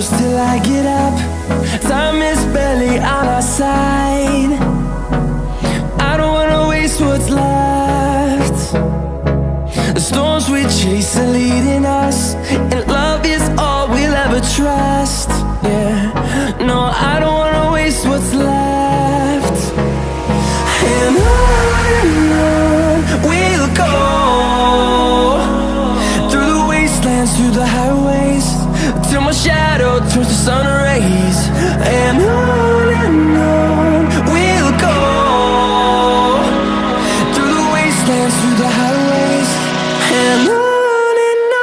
close till I get up. Time is barely on our side. I don't wanna waste what's left. The storms we chase are leading us, and love is all we'll ever trust. Yeah, no, I don't wanna waste what's left. And on we'll go, through the wastelands, through the highways, till my shadow turns to sun rays. And on we'll go, through the wastelands, through the highways, and on we'll go.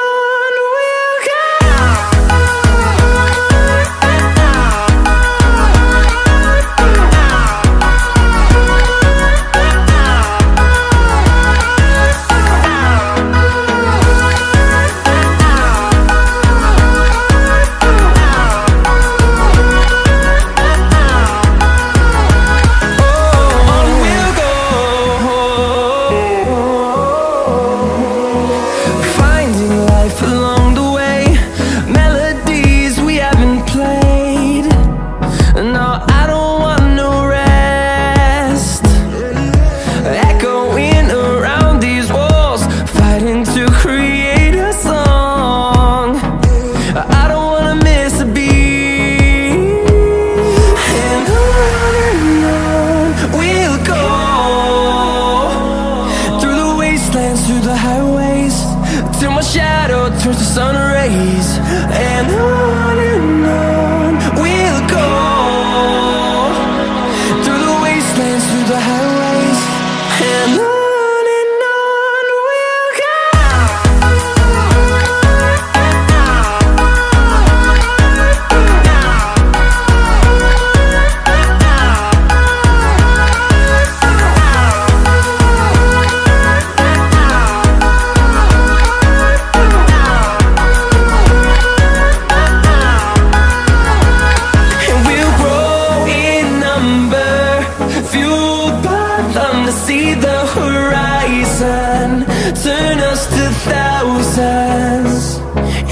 Through the highways, till my shadow turns to sun rays. And on we'll go, through the wastelands, through the highways, and on we'll go. See the horizon turn us to thousands,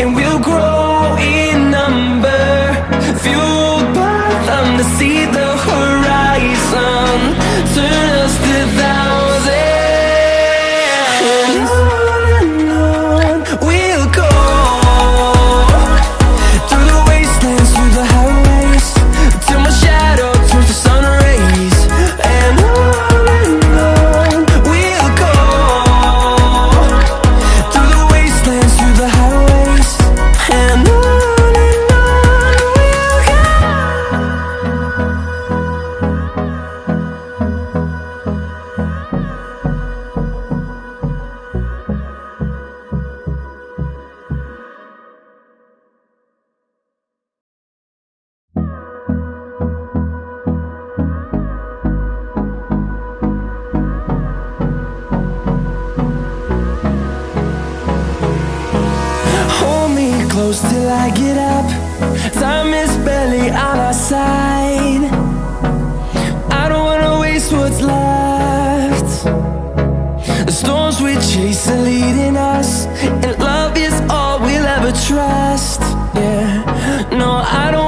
and we'll grow in number, fueled by them. To see the horizon turn us to thousands, and on we'll go, through the wastelands, through the highways, till my shadow turns to sun rays. And close till I get up. Time is barely on our side. I don't wanna waste what's left. The storms we chase are leading us, and love is all we'll ever trust. Yeah, no, I don't